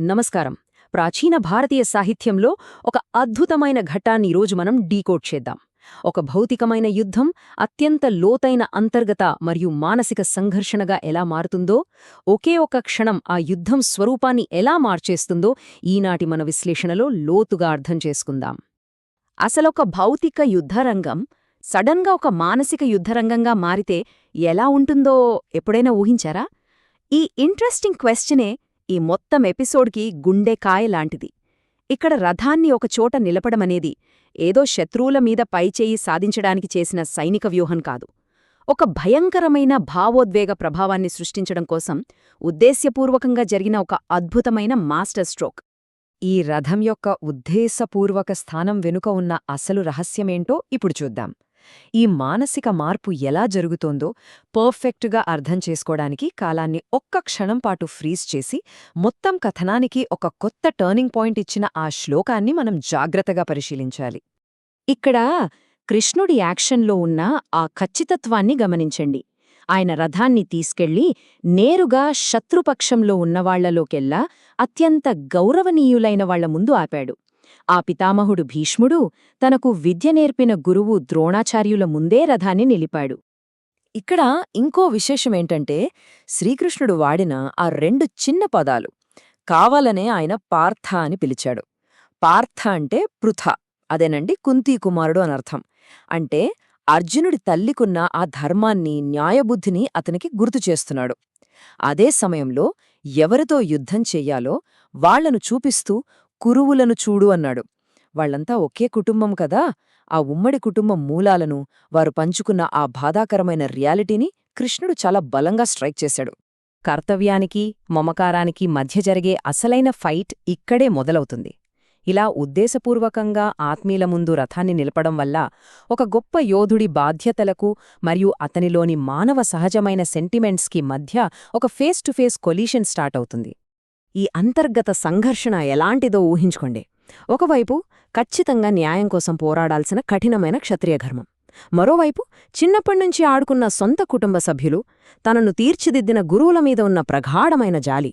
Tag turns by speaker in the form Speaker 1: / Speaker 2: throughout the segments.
Speaker 1: నమస్కారం. ప్రాచీన భారతీయ సాహిత్యంలో ఒక అద్భుతమైన ఘట్టాన్ని ఈరోజు మనం డీకోడ్ చేద్దాం. ఒక భౌతికమైన యుద్ధం అత్యంత లోతైన అంతర్గత మరియు మానసిక సంఘర్షణగా ఎలా మారుతుందో, ఒకే ఒక క్షణం ఆ యుద్ధం స్వరూపాన్ని ఎలా మార్చేస్తుందో ఈనాటి మన విశ్లేషణలో లోతుగా అర్థం చేసుకుందాం. అసలొక భౌతిక యుద్ధరంగం సడన్గా ఒక మానసిక యుద్ధరంగంగా మారితే ఎలా ఉంటుందో ఎప్పుడైనా ఊహించారా? ఈ ఇంట్రెస్టింగ్ క్వశ్చనే ఈ మొత్తం ఎపిసోడ్కి గుండెకాయ లాంటిది. ఇక్కడ రథాన్ని ఒకచోట నిలపడమనేది ఏదో శత్రువుల మీద పైచేయి సాధించడానికి చేసిన సైనిక వ్యూహం కాదు. ఒక భయంకరమైన భావోద్వేగ ప్రభావాన్ని సృష్టించడం కోసం ఉద్దేశ్యపూర్వకంగా జరిగిన ఒక అద్భుతమైన మాస్టర్ స్ట్రోక్. ఈ రథం యొక్క ఉద్దేశపూర్వక స్థానం వెనుక ఉన్న అసలు రహస్యమేంటో ఇప్పుడు చూద్దాం. ఈ మానసిక మార్పు ఎలా జరుగుతోందో పర్ఫెక్టుగా అర్థం చేసుకోవడానికి కాలాన్ని ఒక్క క్షణం పాటు ఫ్రీజ్ చేసి మొత్తం కథనానికి ఒక కొత్త టర్నింగ్ పాయింట్ ఇచ్చిన ఆ శ్లోకాన్ని మనం జాగ్రత్తగా పరిశీలించాలి. ఇక్కడ కృష్ణుడి యాక్షన్లో ఉన్న ఆ ఖచ్చితత్వాన్ని గమనించండి. ఆయన రథాన్ని తీసుకెళ్లి నేరుగా శత్రుపక్షంలో ఉన్నవాళ్లలోకెల్లా అత్యంత గౌరవనీయులైన వాళ్ల ముందు ఆపాడు. ఆ పితామహుడు భీష్ముడు తనకు విద్య నేర్పిన గురువు ద్రోణాచార్యుల ముందే రథాన్ని నిలిపాడు. ఇక్కడ ఇంకో విశేషమేంటంటే శ్రీకృష్ణుడు వాడిన ఆ రెండు చిన్న పదాలు కావాలనే ఆయన పార్థ అని పిలిచాడు. పార్థ అంటే పృథ, అదేనండి కుంతీకుమారుడు అనర్థం. అంటే అర్జునుడి తల్లికున్న ఆ ధర్మాన్ని, న్యాయబుద్ధిని అతనికి గుర్తుచేస్తున్నాడు. అదే సమయంలో ఎవరితో యుద్ధం చెయ్యాలో వాళ్లను చూపిస్తూ కురువులను చూడు అన్నాడు. వాళ్లంతా ఒకే కుటుంబం కదా, ఆ ఉమ్మడి కుటుంబం మూలాలను, వారు పంచుకున్న ఆ బాధాకరమైన రియాలిటీని కృష్ణుడు చాలా బలంగా స్ట్రైక్ చేశాడు. కర్తవ్యానికి, మమకారానికి మధ్య జరిగే అసలైన ఫైట్ ఇక్కడే మొదలవుతుంది. ఇలా ఉద్దేశపూర్వకంగా ఆత్మీయుల ముందు రథాన్ని నిలపడం వల్ల ఒక గొప్ప యోధుడి బాధ్యతలకు మరియు అతనిలోని మానవ సహజమైన సెంటిమెంట్స్కి మధ్య ఒక face to face collision start అవుతుంది. ఈ అంతర్గత సంఘర్షణ ఎలాంటిదో ఊహించుకోండి. ఒకవైపు ఖచ్చితంగా న్యాయం కోసం పోరాడాల్సిన కఠినమైన క్షత్రియ ధర్మం, మరోవైపు చిన్నప్పటినుంచి ఆడుకున్న సొంత కుటుంబ సభ్యులు, తనను తీర్చిదిద్దిన గురువుల మీద ఉన్న ప్రగాఢమైన జాలి.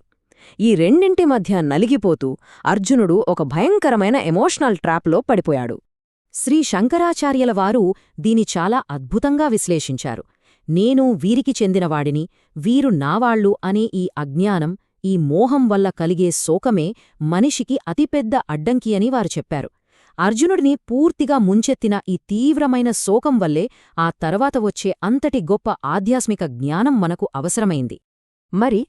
Speaker 1: ఈ రెండింటి మధ్య నలిగిపోతూ అర్జునుడు ఒక భయంకరమైన ఎమోషనల్ ట్రాప్లో పడిపోయాడు. శ్రీ శంకరాచార్యుల వారు దీని చాలా అద్భుతంగా విశ్లేషించారు. నేను వీరికి చెందినవాడిని, వీరు నావాళ్లు అనే ఈ అజ్ఞానం, ఈ మోహం వల్ల కలిగే శోకమే మనిషికి అతిపెద్ద అడ్డంకి అని వారు చెప్పారు. అర్జునుడిని పూర్తిగా ముంచెత్తిన ఈ తీవ్రమైన శోకం వల్లే ఆ తర్వాత వచ్చే అంతటి గొప్ప ఆధ్యాత్మిక జ్ఞానం మనకు అవసరమైంది. మరి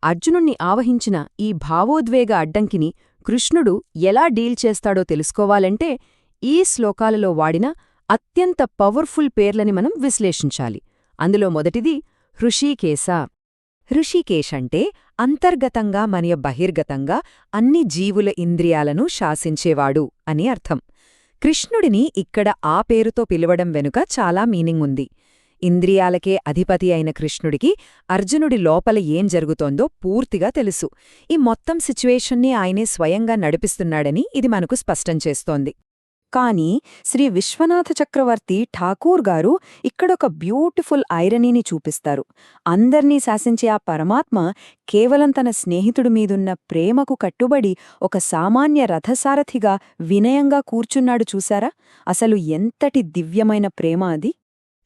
Speaker 1: అర్జునుణ్ణి ఆవహించిన ఈ భావోద్వేగ అడ్డంకిని కృష్ణుడు ఎలా డీల్ చేస్తాడో తెలుసుకోవాలంటే ఈ శ్లోకాలలో వాడిన అత్యంత పవర్ఫుల్ పేర్లని మనం విశ్లేషించాలి. అందులో మొదటిది హృషీకేశ. హృషీకేశ్ అంటే అంతర్గతంగా మరియు బహిర్గతంగా అన్ని జీవుల ఇంద్రియాలను శాసించేవాడు అని అర్థం. కృష్ణుడిని ఇక్కడ ఆ పేరుతో పిలవడం వెనుక చాలా మీనింగ్ ఉంది. ఇంద్రియాలకే అధిపతి అయిన కృష్ణుడికి అర్జునుడి లోపల ఏం జరుగుతోందో పూర్తిగా తెలుసు. ఈ మొత్తం సిచ్యువేషన్ని ఆయనే స్వయంగా నడిపిస్తున్నాడని ఇది మనకు స్పష్టం చేస్తోంది. కానీ శ్రీ విశ్వనాథ చక్రవర్తి ఠాకూర్ గారు ఇక్కడొక బ్యూటిఫుల్ ఐరనీని చూపిస్తారు. అందర్నీ శాసించే ఆ పరమాత్మ కేవలం తన స్నేహితుడి మీదున్న ప్రేమకు కట్టుబడి ఒక సామాన్య రథసారథిగా వినయంగా కూర్చున్నాడు చూశారా? అసలు ఎంతటి దివ్యమైన ప్రేమ అది!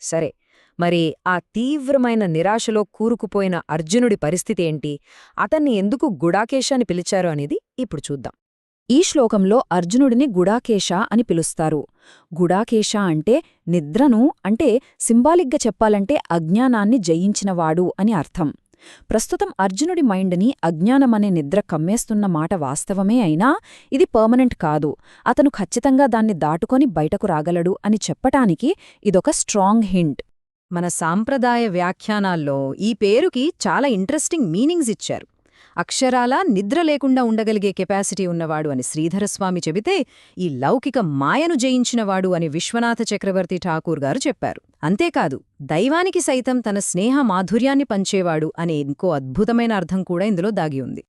Speaker 1: సరే, మరి ఆ తీవ్రమైన నిరాశలో కూరుకుపోయిన అర్జునుడి పరిస్థితి ఏంటి? అతన్ని ఎందుకు గుడాకేశ అని పిలిచారు అనేది ఇప్పుడు చూద్దాం. ఈ శ్లోకంలో అర్జునుడిని గుడాకేశ అని పిలుస్తారు. గుడాకేశ అంటే నిద్రను, అంటే సింబాలిక్గా చెప్పాలంటే అజ్ఞానాన్ని జయించినవాడు అని అర్థం. ప్రస్తుతం అర్జునుడి మైండ్ని అజ్ఞానమనే నిద్ర కమ్మేస్తున్న మాట వాస్తవమే అయినా ఇది పర్మనెంట్ కాదు. అతను ఖచ్చితంగా దాన్ని దాటుకొని బయటకు రాగలడు అని చెప్పటానికి ఇదొక స్ట్రాంగ్ హింట్. మన సాంప్రదాయ వ్యాఖ్యానాల్లో ఈ పేరుకి చాలా ఇంట్రెస్టింగ్ మీనింగ్స్ ఇచ్చారు. అక్షరాలా నిద్ర లేకుండా ఉండగలిగే కెపాసిటీ ఉన్నవాడు అని శ్రీధరస్వామి చెబితే, ఈ లౌకిక మాయను జయించినవాడు అని విశ్వనాథ చక్రవర్తి ఠాకూర్ గారు చెప్పారు. అంతేకాదు, దైవానికి సైతం తన స్నేహ మాధుర్యాన్ని పంచేవాడు అనే ఇంకో అద్భుతమైన అర్థం కూడా ఇందులో దాగి ఉంది.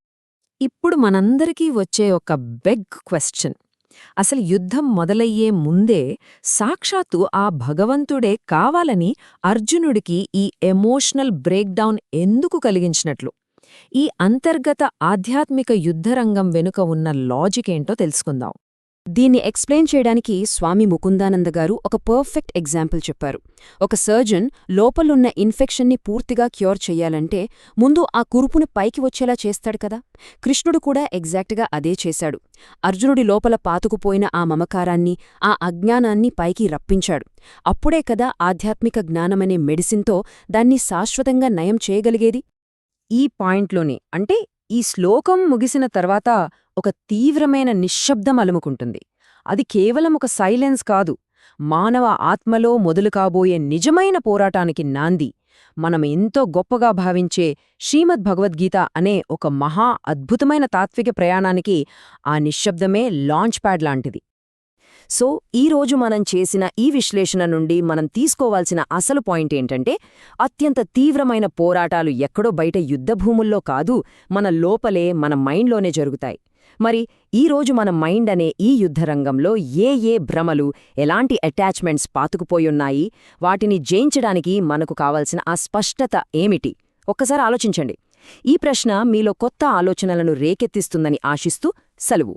Speaker 1: ఇప్పుడు మనందరికీ వచ్చే ఒక బిగ్ క్వశ్చన్, అసలు యుద్ధం మొదలయ్యే ముందే సాక్షాత్తు ఆ భగవంతుడే కావాలని అర్జునుడికి ఈ ఎమోషనల్ బ్రేక్డౌన్ ఎందుకు కలిగించినట్లు? ఈ అంతర్గత ఆధ్యాత్మిక యుద్ధరంగం వెనుక ఉన్న లాజిక్ ఏంటో తెలుసుకుందాం. దీన్ని ఎక్స్ప్లెయిన్ చేయడానికి స్వామి ముకుందానంద గారు ఒక పర్ఫెక్ట్ ఎగ్జాంపుల్ చెప్పారు. ఒక సర్జన్ లోపలున్న ఇన్ఫెక్షన్ని పూర్తిగా క్యూర్ చెయ్యాలంటే ముందు ఆ కురుపుని పైకి వచ్చేలా చేస్తాడు కదా. కృష్ణుడు కూడా ఎగ్జాక్ట్గా అదే చేశాడు. అర్జునుడి లోపల పాతుకుపోయిన ఆ మమకారాన్ని, ఆ అజ్ఞానాన్ని పైకి రప్పించాడు. అప్పుడే కదా ఆధ్యాత్మిక జ్ఞానమనే మెడిసిన్తో దాన్ని శాశ్వతంగా నయం చేయగలిగేది. ఈ పాయింట్లోనే అంటే ఈ శ్లోకం ముగిసిన తర్వాత ఒక తీవ్రమైన నిశ్శబ్దం అలుముకుంటుంది. అది కేవలం ఒక సైలెన్స్ కాదు, మానవ ఆత్మలో మొదలు కాబోయే నిజమైన పోరాటానికి నాంది. మనం ఎంతో గొప్పగా భావించే శ్రీమద్ భగవద్గీత అనే ఒక మహా అద్భుతమైన తాత్విక ప్రయాణానికి ఆ నిశ్శబ్దమే లాంచ్ ప్యాడ్ లాంటిది. సో ఈరోజు మనం చేసిన ఈ విశ్లేషణ నుండి మనం తీసుకోవాల్సిన అసలు పాయింట్ ఏంటంటే, అత్యంత తీవ్రమైన పోరాటాలు ఎక్కడో బయట యుద్ధభూముల్లో కాదు, మన లోపలే, మన మైండ్లోనే జరుగుతాయి. మరి ఈరోజు మన మైండ్ అనే ఈ యుద్ధరంగంలో ఏ భ్రమలు, ఎలాంటి అటాచ్మెంట్స్ పాతుకుపోయున్నాయి, వాటిని జయించడానికి మనకు కావాల్సిన ఆ స్పష్టత ఏమిటి? ఒక్కసారి ఆలోచించండి. ఈ ప్రశ్న మీలో కొత్త ఆలోచనలను రేకెత్తిస్తుందని ఆశిస్తూ సెలవు.